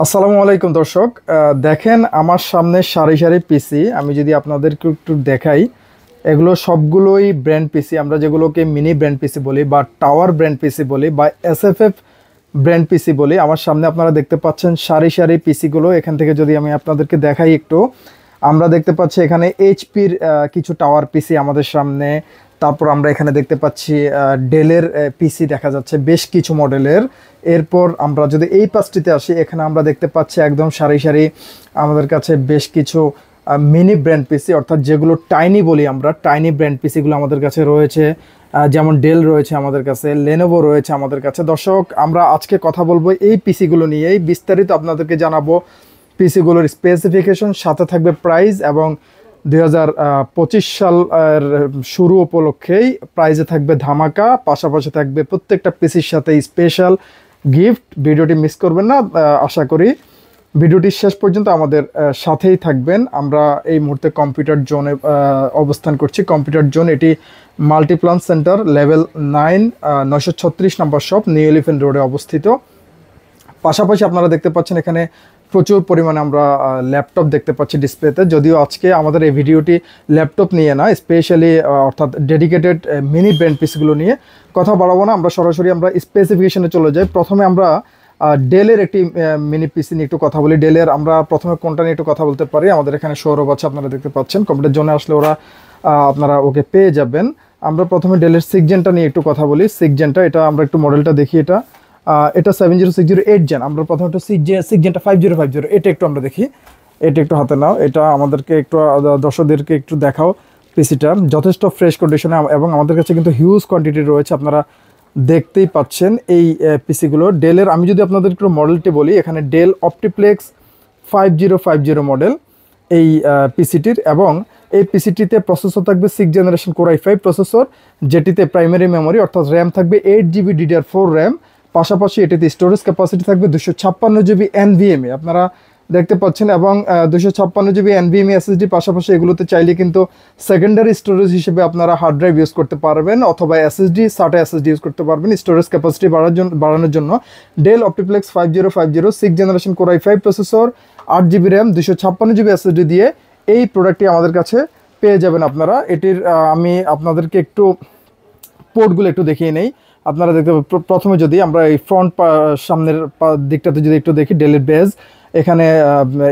আসসালামু আলাইকুম দর্শক, দেখেন আমার সামনে সারি সারি পিসি। আমি যদি আপনাদেরকে একটু দেখাই, এগুলো সবগুলোই ব্র্যান্ড পিসি। আমরা যেগুলোকে মিনি ব্র্যান্ড পিসি বলি বা টাওয়ার ব্র্যান্ড পিসি বলি বা এসএফএফ ব্র্যান্ড পিসি বলি। আমার সামনে আপনারা দেখতে পাচ্ছেন সারি সারি পিসিগুলো। এখান থেকে যদি আমি আপনাদেরকে দেখাই একটু, আমরা দেখতে পাচ্ছি এখানে এইচপির কিছু টাওয়ার পিসি আমাদের সামনে। তারপর আমরা এখানে দেখতে পাচ্ছি ডেলের পিসি দেখা যাচ্ছে বেশ কিছু মডেলের। এরপর আমরা যদি এই পাশটিতে আসি, এখানে আমরা দেখতে পাচ্ছি একদম সারি সারি আমাদের কাছে বেশ কিছু মিনি ব্র্যান্ড পিসি, অর্থাৎ যেগুলো টাইনি বলি আমরা, টাইনি ব্র্যান্ড পিসিগুলো আমাদের কাছে রয়েছে। যেমন ডেল রয়েছে আমাদের কাছে, লেনোভো রয়েছে আমাদের কাছে। দর্শক, আমরা আজকে কথা বলবো এই পিসিগুলো নিয়েই, বিস্তারিত আপনাদেরকে জানাবো পিসিগুলোর স্পেসিফিকেশন, সাথে থাকবে প্রাইস, এবং 2025 সালের শুরু উপলক্ষেই প্রাইজে থাকবে ধামাকা, পাশাপাশি থাকবে প্রত্যেকটা পিসির সাথে স্পেশাল গিফট। ভিডিওটি মিস করবেন না। আশা করি ভিডিওটি শেষ পর্যন্ত আমাদের সাথেই থাকবেন। আমরা এই মুহূর্তে কম্পিউটার জোনে অবস্থান করছি। কম্পিউটার জোন, এটি মাল্টিপ্লান সেন্টার লেভেল 9, 936 নম্বর শপ, নিউ এলিফ্যান্ট রোডে অবস্থিত। পাশাপাশি আপনারা দেখতে পাচ্ছেন এখানে প্রচুর পরিমাণে আমরা ল্যাপটপ দেখতে পাচ্ছি ডিসপ্লেতে। যদিও আজকে আমাদের এই ভিডিওটি ল্যাপটপ নিয়ে না, স্পেশালি অর্থাৎ ডেডিকেটেড মিনি ব্র্যান্ড পিসগুলো নিয়ে কথা বাড়াবো না। আমরা সরাসরি স্পেসিফিকেশনে চলে যাই। প্রথমে আমরা ডেলের একটি মিনি পিসি নিয়ে একটু কথা বলি। ডেলের আমরা প্রথমে কোনটা নিয়ে একটু কথা বলতে পারি। আমাদের এখানে সৌরভ আছে, আপনারা দেখতে পাচ্ছেন। কম্পিউটার জোনে আসলে আপনারা ওকে পেয়ে যাবেন। আমরা প্রথমে ডেলের সিক্সজেনটা নিয়ে একটু কথা বলি। সিক্সজেনটা, এটা আমরা একটু মডেলটা দেখি। এটা 70608 জেন। আমরা প্রথমে একটু সিক্সজেনটা 5050 এটা একটু আমরা দেখি। এটা একটু হাতে নাও, এটা আমাদেরকে একটু দর্শকদেরকে একটু দেখাও। পিসিটা যথেষ্ট ফ্রেশ কন্ডিশনে এবং আমাদের কাছে কিন্তু হিউজ কোয়ান্টিটি রয়েছে, আপনারা দেখতেই পাচ্ছেন এই পিসিগুলো। ডেলের আমি যদি আপনাদের একটু মডেলটি বলি, এখানে ডেল অপটিপ্লেক্স 5050 মডেল এই পিসিটির, এবং এই পিসিটিতে প্রসেসর থাকবে 6th generation core i5 processor, যেটিতে প্রাইমারি মেমোরি অর্থাৎ র্যাম থাকবে 8GB DDR4 র্যাম। পাশাপাশি এটিতে স্টোরেজ ক্যাপাসিটি থাকবে 256GB NVMe, আপনারা দেখতে পাচ্ছেন, এবং 256GB NVMe SSD। পাশাপাশি এগুলোতে চাইলে কিন্তু সেকেন্ডারি স্টোরেজ হিসেবে আপনারা হার্ড ড্রাইভ ইউজ করতে পারবেন, অথবা SSD, SATA SSD ইউজ করতে পারবেন স্টোরেজ ক্যাপাসিটি বাড়ানোর জন্য। Del OptiPlex 5050 6th generation core i5 processor, 8GB RAM, 256GB SSD দিয়ে এই প্রোডাক্টটি আমাদের কাছে পেয়ে যাবেন আপনারা। এটির আমি আপনাদেরকে একটু পোর্টগুলো একটু দেখিয়ে নেই। আপনারা দেখতে প্রথমে যদি আমরা এই ফ্রন্ট সামনের দিকটাতে যদি একটু দেখি, ডেলের বেজ, এখানে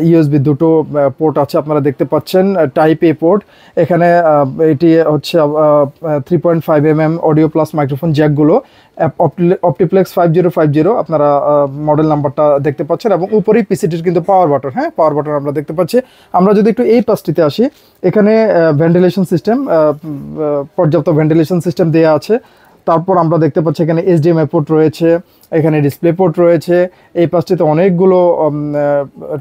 ইউএসবি দুটো পোর্ট আছে, আপনারা দেখতে পাচ্ছেন, টাইপ এ পোর্ট। এখানে এটি হচ্ছে 3.5mm অডিও প্লাস মাইক্রোফোন জ্যাকগুলো, অপটিপ্লেক্স 5050 আপনারা মডেল নাম্বারটা দেখতে পাচ্ছেন, এবং উপরেই পিসিটির কিন্তু পাওয়ার বাটন, হ্যাঁ পাওয়ার বাটন আমরা দেখতে পাচ্ছি। আমরা যদি একটু এই পাশটিতে আসি, এখানে ভেন্টিলেশন সিস্টেম, পর্যাপ্ত ভেন্টিলেশন সিস্টেম দেওয়া আছে। তারপর আমরা দেখতে পাচ্ছি এখানে HDMI পোর্ট রয়েছে, এখানে ডিসপ্লে পোর্ট রয়েছে। এই পাশটিতে অনেকগুলো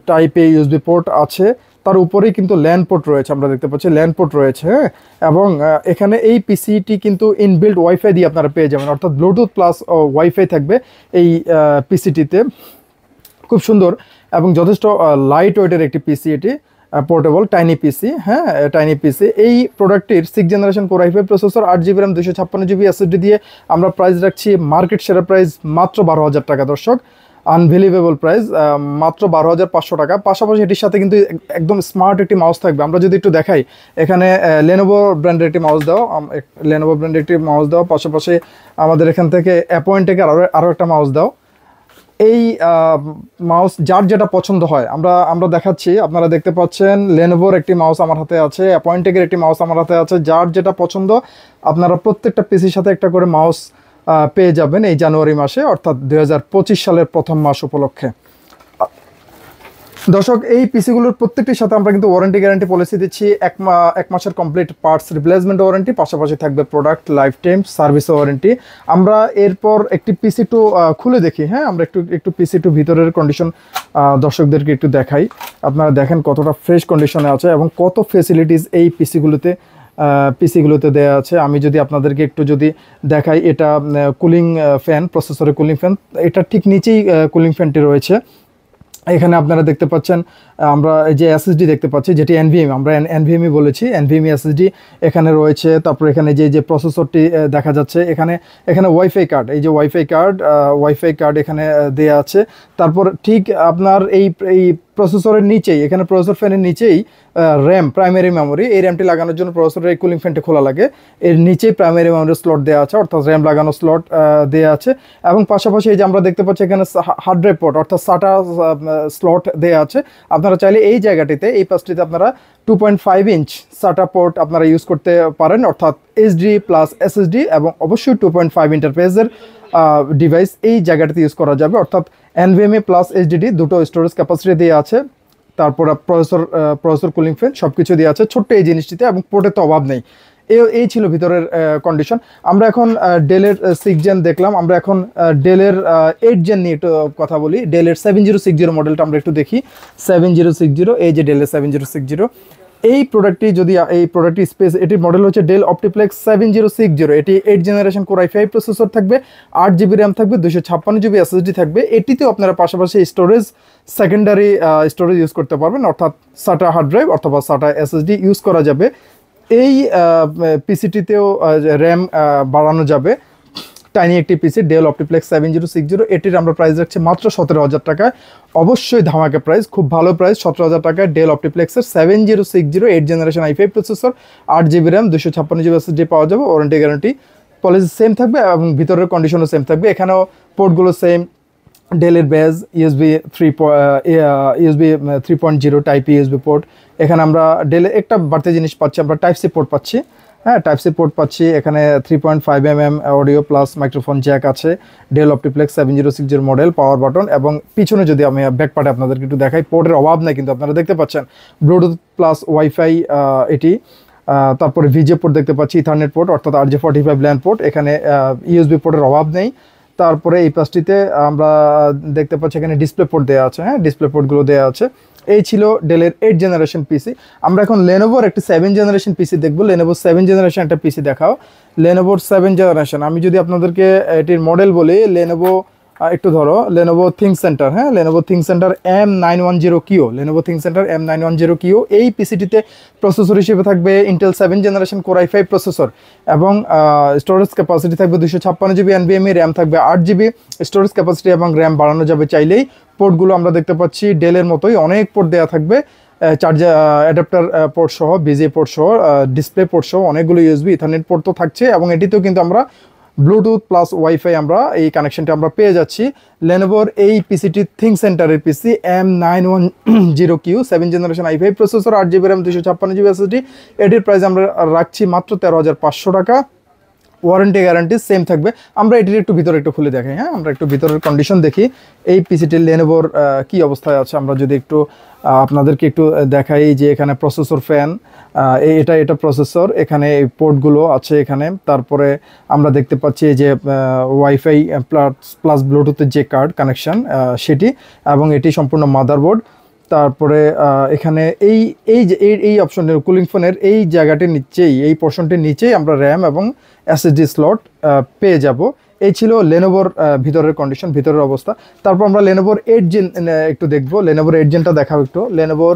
টাইপ এ ইউএসবি পোর্ট আছে। তার উপরেই কিন্তু ল্যান পোর্ট রয়েছে, আমরা দেখতে পাচ্ছি ল্যান পোর্ট রয়েছে, হ্যাঁ। এবং এখানে এই পিসিটি কিন্তু ইনবিল্ট ওয়াইফাই দিয়ে আপনারা পেয়ে যাবেন, অর্থাৎ ব্লুটুথ প্লাস ওয়াইফাই থাকবে এই পিসিটিতে। খুব সুন্দর এবং যথেষ্ট লাইট ওয়েটের একটি পিসি এটি, পোর্টেবল টাইনি পিসি, হ্যাঁ টাইনি পিসি। এই প্রোডাক্টটির 6th generation core i5 processor, 8GB RAM, 256GB SSD দিয়ে আমরা প্রাইস রাখছি মার্কেট সেরা প্রাইস মাত্র 12,000 টাকা। দর্শক, আনবিলিভেবল প্রাইস, মাত্র 12,500 টাকা। পাশাপাশি এটির সাথে কিন্তু একদম স্মার্ট একটি মাউস থাকবে। আমরা যদি একটু দেখাই, এখানে লেনোভো ব্র্যান্ডের একটি মাউস দাও, লেনোভো ব্র্যান্ডের একটি মাউস দাও। পাশাপাশি আমাদের এখান থেকে অ্যাপয়েন্টেকের আরও একটা মাউস দাও। এই মাউস যার যেটা পছন্দ হয় আমরা দেখাচ্ছি। আপনারা দেখতে পাচ্ছেন লেনোভোর একটি মাউস আমার হাতে আছে, অ্যাপয়েন্টেকের একটি মাউস আমার হাতে আছে। যার যেটা পছন্দ আপনারা প্রত্যেকটা পিসির সাথে একটা করে মাউস পেয়ে যাবেন এই জানুয়ারি মাসে, অর্থাৎ 2025 সালের প্রথম মাস উপলক্ষে। দর্শক, এই পিসিগুলোর প্রত্যেকটির সাথে আমরা কিন্তু ওয়ারেন্টি গ্যারান্টি পলিসি দিচ্ছি, এক মাসের কমপ্লিট পার্টস রিপ্লেসমেন্ট ওয়ারেন্টি, পাশাপাশি থাকবে product life time service warranty. আমরা এরপর একটি পিসি টু খুলে দেখি, হ্যাঁ আমরা একটু পিসি টু ভিতরের কন্ডিশন দর্শকদেরকে একটু দেখাই। আপনারা দেখেন কতটা ফ্রেশ কন্ডিশনে আছে এবং কত ফেসিলিটিস এই পিসিগুলোতে দেওয়া আছে। আমি যদি আপনাদেরকে একটু যদি দেখাই, এটা কুলিং ফ্যান, প্রসেসরের কুলিং ফ্যান, এটা ঠিক নিচেই কুলিং ফ্যানটি রয়েছে। এখানে আপনারা দেখতে পাচ্ছেন আমরা এই যে এসএসডি দেখতে পাচ্ছি, যেটি এনভিএমই, আমরা এনভিএমই বলেছি, এনভিএমই এসএসডি এখানে রয়েছে। তারপর এখানে যে প্রসেসরটি দেখা যাচ্ছে, এখানে ওয়াইফাই কার্ড, এই যে ওয়াইফাই কার্ড এখানে দেয়া আছে। তারপর ঠিক আপনার এই প্রসেসরের নিচেই, এখানে প্রসেসর ফ্যানের নিচেই র্যাম, প্রাইমারি মেমোরি, এই র্যামটি লাগানোর জন্য প্রসেসরের এই কুলিং ফ্যানটি খোলা লাগে, এর নিচেই প্রাইমারি মেমোরি স্লট দেওয়া আছে, অর্থাৎ র্যাম লাগানো স্লট দেওয়া আছে। এবং পাশাপাশি এই যে আমরা দেখতে পাচ্ছি এখানে হার্ড ড্রাইভ পোর্ট অর্থাৎ সাটা স্লট দেওয়া আছে। আপনারা চাইলে এই জায়গাটিতে, এই পাশটিতে আপনারা 2.5 ইঞ্চ সাটা পোর্ট আপনারা ইউজ করতে পারেন, অর্থাৎ এইচডি প্লাস এসএসডি এবং অবশ্যই 2.5 ইন্টারফেসের ডিভাইস এই জায়গাটিতে ইউজ করা যাবে, অর্থাৎ এনভিএমই প্লাস এইচডিডি দুটো স্টোরেজ ক্যাপাসিটি দেওয়া আছে। তারপর প্রসেসর কুলিং ফ্যান সব কিছু দেওয়া আছে ছোট্ট এই জিনিসটিতে, এবং পোর্টের তো অভাব নেই। এই ছিল ভিতরের কন্ডিশন। আমরা এখন ডেলের 6 জেন দেখলাম, আমরা এখন ডেলের 8 জেন নিয়ে একটু কথা বলি। ডেলের 7060 মডেলটা আমরা একটু দেখি। 7060, এই যে ডেলের 7060, এই প্রোডাক্টটি স্পেস, এটির মডেল হচ্ছে ডেল অপটিপ্লেক্স 7060। এটি 8 জেনারেশন কোর i5 প্রসেসর থাকবে, 8GB র্যাম থাকবে, 256GB এসএসডি থাকবে। এটিতেও আপনারা পাশাপাশি সেকেন্ডারি স্টোরেজ ইউজ করতে পারবেন, অর্থাৎ সাটা হার্ড ড্রাইভ অথবা সাটা এসএসডি ইউজ করা যাবে। এই পিসিটিতেও র্যাম বাড়ানো যাবে। টাইনি একটি পিসি ডেল অপটিপ্লেক্স 7060, এটির আমরা প্রাইস রাখছি মাত্র 17,000 টাকায়। অবশ্যই ধামাকা প্রাইস, খুব ভালো প্রাইস। 17,000 টাকায় ডেল অপটিপ্লেক্সের 7060 8 generation i5 processor, 8GB RAM, 256GB SSD পাওয়া যাবে। ওয়ারেন্টি গ্যারান্টি পলিসি সেম থাকবে এবং ভিতরের কন্ডিশনও সেম থাকবে। এখানেও পোর্টগুলো সেম, ডেলের base USB 3.0 type USB port. এখানে আমরা ডেলে একটা বাড়তি জিনিস পাচ্ছি, আমরা টাইপ সি পোর্ট পাচ্ছি, হ্যাঁ টাইপ সি পোর্ট পাচ্ছি। এখানে 3.5mm audio plus microphone jack আছে। Dell OptiPlex 7060 model, power button. এবং পিছনে যদি আমি ব্যাক পার্টে আপনাদেরকে একটু দেখাই, পোর্টের অভাব নেই কিন্তু আপনারা দেখতে পাচ্ছেন, ব্লুটুথ প্লাস ওয়াইফাই এটি। তারপরে ভিজে পোর্ট দেখতে পাচ্ছি, ইথারনেট পোর্ট অর্থাৎ RJ45 ল্যান পোর্ট। এখানে ইউএসবি পোর্টের অভাব নেই। তারপরে এই পাশটিতে আমরা দেখতে পাচ্ছি এখানে ডিসপ্লে পোর্ট দেওয়া আছে, হ্যাঁ ডিসপ্লে পোর্টগুলো দেওয়া আছে। এই ছিল ডেলের 8 জেনারেশন পিসি। আমরা এখন লেনোভোর একটি 7 জেনারেশন পিসি দেখবো। লেনোভো 7 জেনারেশন একটা পিসি দেখাও। লেনোভোর 7 জেনারেশন, আমি যদি আপনাদেরকে এটির মডেল বলি, লেনোভো একটু ধরো, লেনোভো থিঙ্ক সেন্টার, হ্যাঁ Lenovo think centre M910Q, Lenovo think centre M910Q। এই পিসিটিতে প্রসেসর হিসেবে থাকবে Intel 7 generation core i5 processor, এবং স্টোরেজ ক্যাপাসিটি থাকবে 256GB NVMe, র্যাম থাকবে 8GB। স্টোরেজ ক্যাপাসিটি এবং র্যাম বাড়ানো যাবে চাইলেই। পোর্টগুলো আমরা দেখতে পাচ্ছি ডেলের মতোই অনেক পোর্ট দেওয়া থাকবে, চার্জার অ্যাডাপ্টার পোর্ট সহ, বিজে পোর্ট সহ, ডিসপ্লে পোর্ট সহ, অনেকগুলো ইউএসবি ইথারনেট পোর্ট তো থাকছে। এবং এটিতেও কিন্তু আমরা ব্লুটুথ প্লাস ওয়াইফাই আমরা এই কানেকশনটা আমরা পেয়ে যাচ্ছি। লেনোভোর এই পিসিটি থিঙ্ক সেন্টারের পিসি M910Q 7 generation i5 processor, 8GB RAM, 256GB SSD. এটির প্রাইস আমরা রাখছি মাত্র 13,500 টাকা। ওয়ারেন্টি গ্যারান্টি সেম থাকবে। আমরা এটির একটু ভিতরে একটু খুলে দেখাই, হ্যাঁ আমরা একটু ভিতরের কন্ডিশন দেখি। এই পিসিটির লেনোভোর কি অবস্থায় আছে আমরা যদি একটু আপনাদেরকে একটু দেখাই, যে এখানে প্রসেসর ফ্যান, এটা প্রসেসর, এখানে পোর্টগুলো আছে এখানে। তারপরে আমরা দেখতে পাচ্ছি যে ওয়াইফাই প্লাস ব্লুটুথের যে কার্ড কানেকশন সেটি, এবং এটি সম্পূর্ণ মাদারবোর্ড। তারপরে এখানে এই অপশনের কুলিং ফ্যানের এই জায়গাটির নিচেই, এই পোর্শনটির নিচেই আমরা র্যাম এবং এসএসডি স্লট পেয়ে যাব। এই ছিল লেনোভোর ভিতরের কন্ডিশন, ভিতরের অবস্থা। তারপর আমরা লেনোভোর 8 জেন একটু দেখবো। লেনোভোর 8 জেনটা দেখাও একটু। লেনোভোর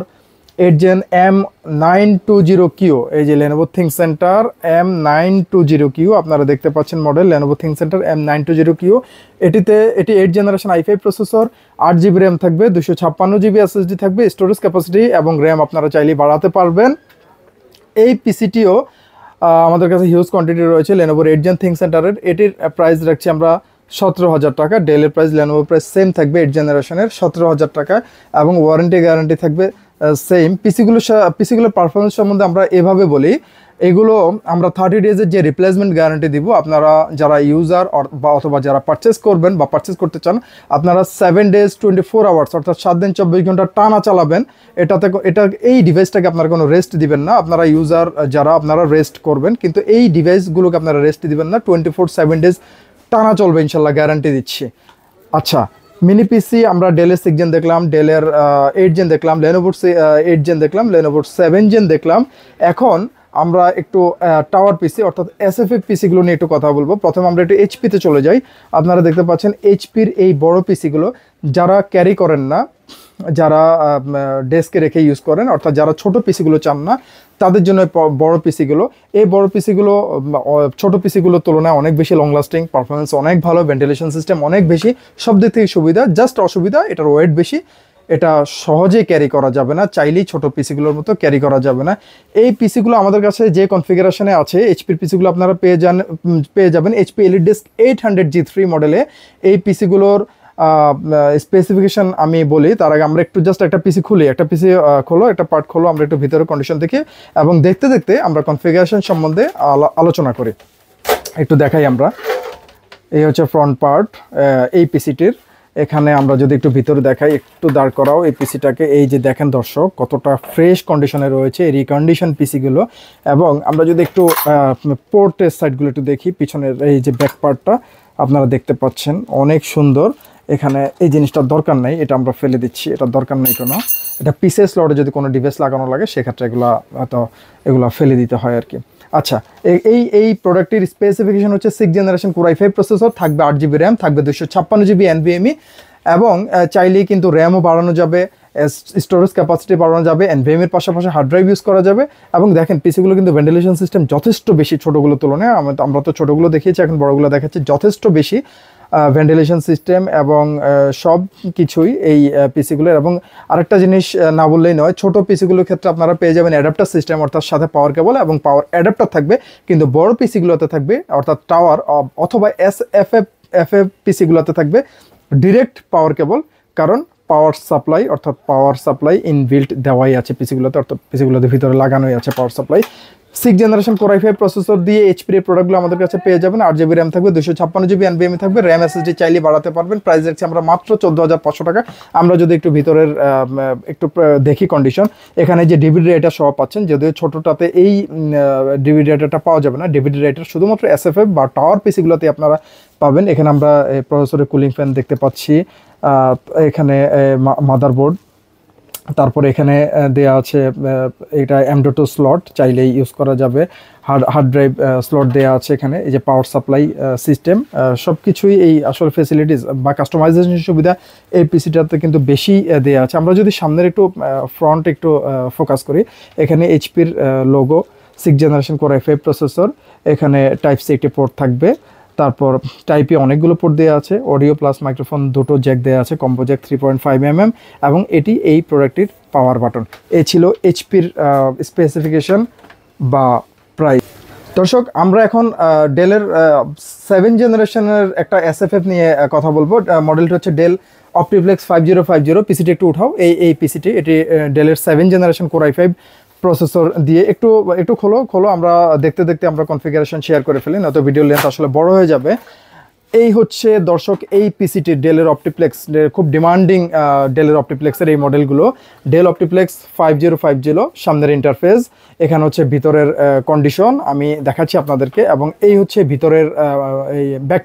8 জেন M920Q, এই যে লেনোভো থিঙ্ক সেন্টার M920Q আপনারা দেখতে পাচ্ছেন model, Lenovo think centre M920Q। এটি 8 generation i5 processor, 8GB RAM থাকবে, 256GB এসএসডি থাকবে। স্টোরেজ ক্যাপাসিটি এবং র্যাম আপনারা চাইলে বাড়াতে পারবেন। এই পিসিটিও আমাদের কাছে হিউজ কোয়ান্টিটি রয়েছে লেনোভোর 8 জেন থিঙ্ক সেন্টারের। এটির প্রাইস রাখছি আমরা 17,000 টাকা। ডেলের প্রাইস, লেনোভোর প্রাইস সেম থাকবে 8 জেনারেশনের 17,000 টাকা, এবং ওয়ারেন্টি গ্যারান্টি থাকবে সেম। পিসিগুলোর পারফরমেন্স সম্বন্ধে আমরা এভাবে বলি, এগুলো আমরা 30 ডেজের যে রিপ্লেসমেন্ট গ্যারান্টি দিব। আপনারা যারা ইউজার বা অথবা যারা পারচেস করবেন বা পারচেস করতে চান, আপনারা 7 ডেজ 24 আওয়ার্স অর্থাৎ 7 দিন 24 ঘন্টা টানা চালাবেন। এই ডিভাইসটাকে আপনারা কোনো রেস্ট দিবেন না। আপনারা ইউজার যারা, আপনারা রেস্ট করবেন, কিন্তু এই ডিভাইসগুলোকে আপনারা রেস্ট দিবেন না। 7 ডেজ টানা চলবে ইনশাল্লাহ, গ্যারান্টি দিচ্ছি। আচ্ছা, মিনি পিসি আমরা ডেলের 6 জেন দেখলাম, ডেলের 8 জেন দেখলাম, লেনোভোর 8 জেন দেখলাম, লেনোভোর 7 জেন দেখলাম। এখন আমরা একটু টাওয়ার পিসি অর্থাৎ এসএফএফ পিসিগুলো নিয়ে একটু কথা বলবো। প্রথমে আমরা একটু এইচপিতে চলে যাই। আপনারা দেখতে পাচ্ছেন এইচপির এই বড় পিসিগুলো যারা ক্যারি করেন না, যারা ডেস্কে রেখে ইউজ করেন, অর্থাৎ যারা ছোট পিসিগুলো চান না তাদের জন্য বড় পিসিগুলো। এই বড় পিসিগুলো ছোট পিসিগুলোর তুলনায় অনেক বেশি লং লাস্টিং, পারফরমেন্স অনেক ভালো, ভেন্টিলেশন সিস্টেম অনেক বেশি, সব দিক থেকে সুবিধা। জাস্ট অসুবিধা এটার ওয়েট বেশি, এটা সহজেই ক্যারি করা যাবে না, চাইলেই ছোট পিসিগুলোর মতো ক্যারি করা যাবে না। এই পিসিগুলো আমাদের কাছে যে কনফিগারেশনে আছে, এইচপির পিসিগুলো আপনারা পেয়ে যাবেন এইচপি EliteDisk 800G3 মডেলে। এই পিসিগুলোর স্পেসিফিকেশন আমি বলি তার আগে আমরা একটু জাস্ট একটা পিসি খুলি, একটা পিসি খোলো, একটা পার্ট খোলো, আমরা একটু ভিতরে কন্ডিশন দেখি এবং দেখতে দেখতে আমরা কনফিগারেশন সম্বন্ধে আলোচনা করি। একটু দেখাই আমরা, এই হচ্ছে ফ্রন্ট পার্ট এই পিসিটির। এখানে আমরা যদি একটু ভিতরে দেখাই, একটু দাঁড় করাও এই পিসিটাকে, এই যে দেখেন দর্শক কতটা ফ্রেশ কন্ডিশনে রয়েছে এই রিকন্ডিশন পিসিগুলো। এবং আমরা যদি একটু পোর্টের সাইডগুলো একটু দেখি, পিছনের এই যে ব্যাক পার্টটা আপনারা দেখতে পাচ্ছেন অনেক সুন্দর। এখানে এই জিনিসটার দরকার নেই, এটা আমরা ফেলে দিচ্ছি, এটা দরকার নেই কোনো। এটা পিসি স্লটে যদি কোনো ডিভাইস লাগানো লাগে সেক্ষেত্রে এগুলা ফেলে দিতে হয় আর কি। আচ্ছা, এই প্রোডাক্টটির স্পেসিফিকেশন হচ্ছে 6th generation Core i5 processor, থাকবে 8GB র্যাম, থাকবে 256GB NVMe, এবং চাইলেই কিন্তু র্যামও বাড়ানো যাবে, স্টোরেজ ক্যাপাসিটি বাড়ানো যাবে, NVMe এর পাশাপাশি হার্ড ড্রাইভ ইউজ করা যাবে। এবং দেখেন পিসিগুলো কিন্তু ভেন্টিলেশন সিস্টেম যথেষ্ট বেশি, ছোটোগুলোর তুলনায়। আমরা তো ছোটোগুলো দেখিয়েছি, এখন বড়গুলো দেখাচ্ছি, যথেষ্ট বেশি ভেন্টিলেশন সিস্টেম এবং সব কিছুই এই পিসিগুলোর। এবং আরেকটা জিনিস না বললেই নয়, ছোট পিসিগুলোর ক্ষেত্রে আপনারা পেয়ে যাবেন অ্যাডাপ্টার সিস্টেম, অর্থাৎ সাথে পাওয়ার কেবল এবং পাওয়ার অ্যাডাপ্টার থাকবে। কিন্তু বড় পিসিগুলোতে থাকবে, অর্থাৎ টাওয়ার অথবা এফএফ পিসিগুলোতে থাকবে ডিরেক্ট পাওয়ার কেবল, কারণ পাওয়ার সাপ্লাই অর্থাৎ পাওয়ার সাপ্লাই ইনবিল্ট দেওয়াই আছে পিসিগুলোতে, অর্থাৎ পিসিগুলোতে ভিতরে লাগানোই আছে power supply. 6th generation Core i5 processor দিয়ে এইচপির এই প্রোডাক্টগুলো আমাদের কাছে পেয়ে যাবেন। 8GB র্যাম থাকবে, 256GB NVMe থাকবে, র্যাম এসএসডি চাইলে বাড়াতে পারবেন। প্রাইস রাখছি আমরা মাত্র 14,500 টাকা। আমরা যদি একটু ভিতরের একটু দেখি কন্ডিশন, এখানে যে ডিভিডি রাইটার সহ পাচ্ছেন, যদিও ছোটোটাতে এই ডিভিডি রাইটারটা পাওয়া যাবে না, ডিভিডি রাইটার শুধুমাত্র এসএফএফ বা টাওয়ার পিসিগুলোতে আপনারা পাবেন। এখানে আমরা প্রসেসরের কুলিং ফ্যান দেখতে পাচ্ছি, এখানে মাদারবোর্ড, তারপরে এখানে দেয়া আছে এটা M.2 স্লট, চাইলেই ইউজ করা যাবে। হার্ড ড্রাইভ স্লট দেয়া আছে এখানে, এই যে পাওয়ার সাপ্লাই সিস্টেম, সব কিছুই এই আসলে ফেসিলিটিস বা কাস্টমাইজেশন সুবিধা এই পিসিটাতে কিন্তু বেশি দেয়া আছে। আমরা যদি সামনের একটু ফ্রন্ট একটু ফোকাস করি, এখানে এইচপির logo, 6th generation Core i5 processor, এখানে Type-C একটি পোর্ট থাকবে, তারপর টাইপে অনেকগুলো পোর্ট দেওয়া আছে, অডিও প্লাস মাইক্রোফোন দুটো জ্যাক দেওয়া আছে, কম্বো জ্যাক 3.5mm, এবং এটি এই প্রোডাক্টটির পাওয়ার বাটন। এই ছিল এইচপির স্পেসিফিকেশন বা প্রাইস। দর্শক, আমরা এখন ডেলের 7th জেনারেশনের একটা এসএফএফ নিয়ে কথা বলবো। মডেলটি হচ্ছে ডেল অপটিপ্লেক্স 5050। পিসিটি একটু উঠাও, এই পিসিটি, এটি ডেলের 7th generation Core i5 processor দিয়ে। একটু খোলো, আমরা দেখতে দেখতে আমরা কনফিগারেশন শেয়ার করে ফেলি, নয়তো ভিডিও লেন্থ আসলে বড় হয়ে যাবে। এই হচ্ছে দর্শক এই পিসিটি ডেলের অপটিপ্লেক্স, খুব ডিমান্ডিং ডেলের অপটিপ্লেক্সের এই মডেলগুলো। ডেল অপটিপ্লেক্স 5050, সামনের ইন্টারফেস, এখানে হচ্ছে ভিতরের কন্ডিশন আমি দেখাচ্ছি আপনাদেরকে, এবং এই হচ্ছে ভিতরের এই ব্যাক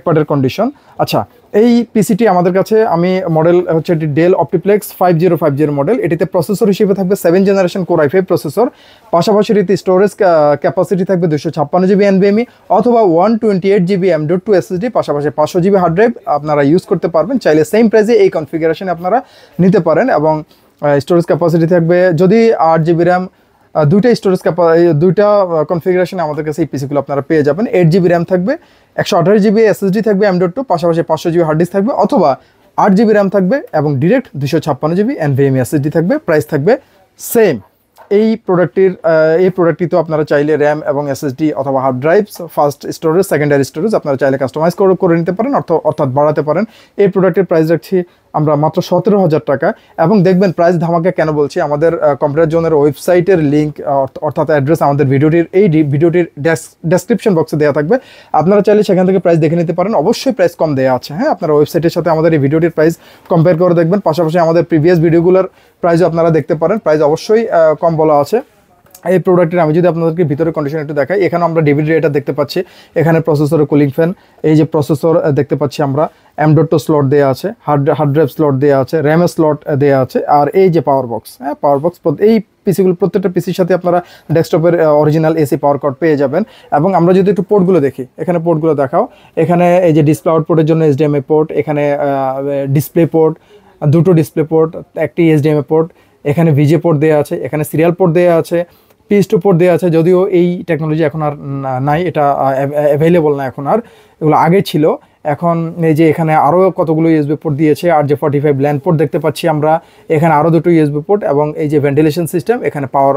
পার্টের কন্ডিশন। আচ্ছা, এই পিসিটি আমাদের কাছে, আমি মডেল হচ্ছে ডেল অপটিপ্লেক্স 5050 মডেল। এটিতে প্রসেসর হিসেবে থাকবে 7th generation Core i5 processor, পাশাপাশি এটি স্টোরেজ ক্যাপাসিটি থাকবে 256GB NVMe অথবা 128GB M.2 SSD, পাশাপাশি 500GB হার্ড ড্রাইভ আপনারা ইউজ করতে পারবেন। চাইলে সেম প্রাইসে এই কনফিগারেশনে আপনারা নিতে পারেন। এবং স্টোরেজ ক্যাপাসিটি থাকবে, যদি 8GB র্যাম, দুইটা কনফিগারেশনে আমাদের কাছে এই পিসিগুলো আপনারা পেয়ে যাবেন। 8GB র্যাম থাকবে, 128GB SSD থাকবে M.2, পাশাপাশি 500GB হার্ড ডিস্ক থাকবে, অথবা 8GB র্যাম থাকবে এবং ডিরেক্ট 256GB NVMe SSD থাকবে। প্রাইস থাকবে সেম। এই প্রোডাক্টটি তো আপনারা চাইলে র্যাম এবং এসএসডি অথবা hard drive, first storage, secondary storage আপনারা চাইলে কাস্টমাইজ করে নিতে পারেন, অর্থাৎ বাড়াতে পারেন। এই প্রোডাক্টের প্রাইস রাখছি আমরা মাত্র 17,000 টাকা। এবং দেখবেন প্রাইস ধামাকা কেন বলছি, আমাদের কম্পিউটার জোনের ওয়েবসাইটের লিঙ্ক অর্থাৎ অ্যাড্রেস আমাদের ভিডিওটির ডেসক্রিপশন বক্সে দেওয়া থাকবে, আপনারা চাইলে সেখান থেকে প্রাইস দেখে নিতে পারেন। অবশ্যই প্রাইস কম দেওয়া আছে, হ্যাঁ, আপনারা ওয়েবসাইটের সাথে আমাদের এই ভিডিওটির প্রাইস কম্পেয়ার করে দেখবেন। পাশাপাশি আমাদের প্রিভিয়াস ভিডিওগুলোর প্রাইসও আপনারা দেখতে পারেন, প্রাইস অবশ্যই কম বলা আছে। এই প্রোডাক্টের আমি যদি আপনাদেরকে ভিতরে কন্ডিশন একটু দেখাই, এখানে আমরা ডিভিডি রাইটার দেখতে পাচ্ছি, এখানে প্রসেসরের কুলিং ফ্যান, এই যে প্রসেসর দেখতে পাচ্ছি আমরা, M.2 স্লট দেওয়া আছে, হার্ড ড্রাইভ স্লট দেওয়া আছে, র্যামের স্লট দেওয়া আছে, আর এই যে পাওয়ার বক্স, হ্যাঁ, পাওয়ার বক্স। এই পিসিগুলো প্রত্যেকটা পিসির সাথে আপনারা ডেস্কটপের অরিজিনাল এসি পাওয়ার কর্ড পেয়ে যাবেন। এবং আমরা যদি একটু পোর্টগুলো দেখি, এখানে পোর্টগুলো দেখাও, এখানে এই যে ডিসপ্লে আউটপুটের জন্য HDMI পোর্ট, এখানে ডিসপ্লে পোর্ট, দুটো ডিসপ্লে পোর্ট, একটি এইচডিএমআই পোর্ট, এখানে ভিজে পোর্ট দেওয়া আছে, এখানে সিরিয়াল পোর্ট দেওয়া আছে, PS2 পোর্ট দেওয়া আছে। যদিও এই টেকনোলজি এখন আর নাই, এটা অ্যাভেলেবল না এখন আর, এগুলো আগে ছিল। এখন এই যে এখানে আরও কতগুলো ইউএসবি পোর্ট দিয়েছে, RJ45 ল্যান্ড পোর্ট দেখতে পাচ্ছি আমরা, এখানে আরও দুটো ইউএসবি পোর্ট এবং এই যে ভেন্টিলেশন সিস্টেম, এখানে পাওয়ার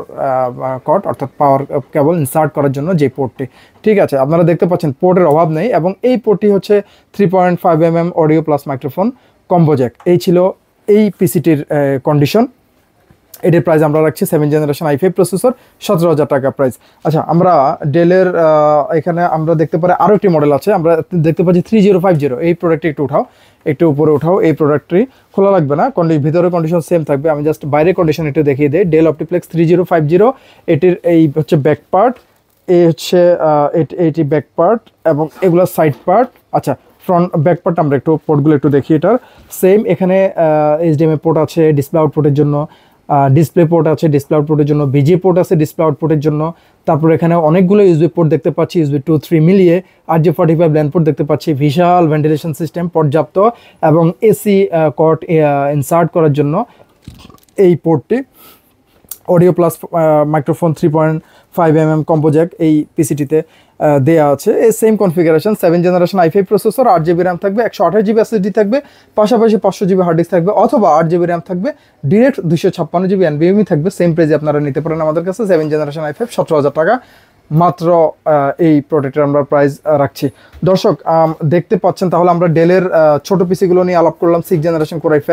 কট অর্থাৎ পাওয়ার কেবল ইনসার্ট করার জন্য যে পোর্টটি, ঠিক আছে। আপনারা দেখতে পাচ্ছেন পোর্টের অভাব নেই এবং এই পোর্টটি হচ্ছে 3.5mm audio plus microphone combo Jack. এই ছিল এই পিসিটির কন্ডিশন। এটির প্রাইস আমরা রাখছি 7th জেনারেশন i5 প্রসেসর, 17,000 টাকা প্রাইস। আচ্ছা, আমরা ডেলের এখানে আমরা দেখতে পারি আরও একটি মডেল আছে, আমরা দেখতে পাচ্ছি 3050। এই প্রোডাক্টটি একটু উঠাও, একটু উপরে উঠাও। এই প্রোডাক্টটি খোলা লাগবে না, ভিতরে কন্ডিশন সেম থাকবে, আমি জাস্ট বাইরে কন্ডিশন একটু দেখিয়ে দিই। ডেল অপটিপ্লেক্স 3050, এটির এই হচ্ছে ব্যাক পার্ট, এই হচ্ছে এটি ব্যাক পার্ট এবং এগুলো সাইড পার্ট। আচ্ছা, ফ্রন্ট ব্যাক পার্ট আমরা একটু পোর্টগুলো একটু দেখি। এটার সেম, এখানে এইচডিএমআই পোর্ট আছে ডিসপ্লে আউটপুটের জন্য, ডিসপ্লে পোর্ট আছে ডিসপ্লে আউটপুটের জন্য, ভিজে পোর্ট আছে ডিসপ্লে আউটপুটের জন্য। তারপর এখানে অনেকগুলো ইউএসবি পোর্ট দেখতে পাচ্ছি, USB 2, 3 মিলিয়ে। RJ45 ল্যান্ড পোর্ট দেখতে পাচ্ছি, বিশাল ভেন্টিলেশন সিস্টেম পর্যাপ্ত এবং এসি কট ইনসার্ট করার জন্য এই পোর্টটি। Audio plus microphone 3.5mm combo Jack এই পিসিটিতে দেয়া আছে। এই same configuration, 7th generation i5 processor, 8GB RAM থাকবে, 128GB SSD থাকবে, পাশাপাশি 500GB হার্ড ডিস্ক থাকবে, অথবা 8GB র্যাম থাকবে, ডিরেক্ট 256GB NVMe থাকবে। সেম প্রাইসে আপনারা নিতে পারেন আমাদের কাছে। 7th জেনারেশন i5, 17,000 টাকা মাত্র এই প্রোডাক্টের আমরা প্রাইস রাখছি। দর্শক দেখতে পাচ্ছেন, তাহলে আমরা ডেলের ছোট পিসিগুলো নিয়ে আলাপ করলাম। 6th generation Core i5,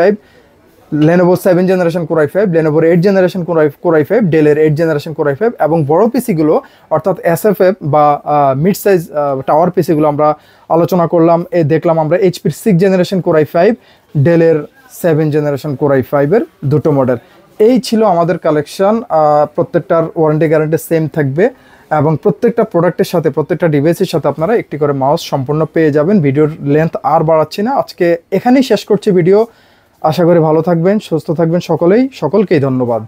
Lenovo 7th generation Core i5, Lenovo 8th generation Core i5, ডেলের 8th জেনারেশন Core i5 এবং বড় পিসিগুলো অর্থাৎ SFF বা মিড সাইজ টাওয়ার পিসিগুলো আমরা আলোচনা করলাম। দেখলাম আমরা HP 6th generation Core i5, ডেলের 7th জেনারেশন Core i5 এর দুটো মডেল। এই ছিল আমাদের কালেকশন। প্রত্যেকটার ওয়ারেন্টি গ্যারান্টি সেম থাকবে এবং প্রত্যেকটা প্রোডাক্টের সাথে, প্রত্যেকটা ডিভাইসের সাথে আপনারা একটি করে মাউস সম্পূর্ণ পেয়ে যাবেন। ভিডিওর লেন্থ আর বাড়াচ্ছি না, আজকে এখানেই শেষ করছি ভিডিও। আশা করি ভালো থাকবেন, সুস্থ থাকবেন সকলেই। সকলকেই ধন্যবাদ।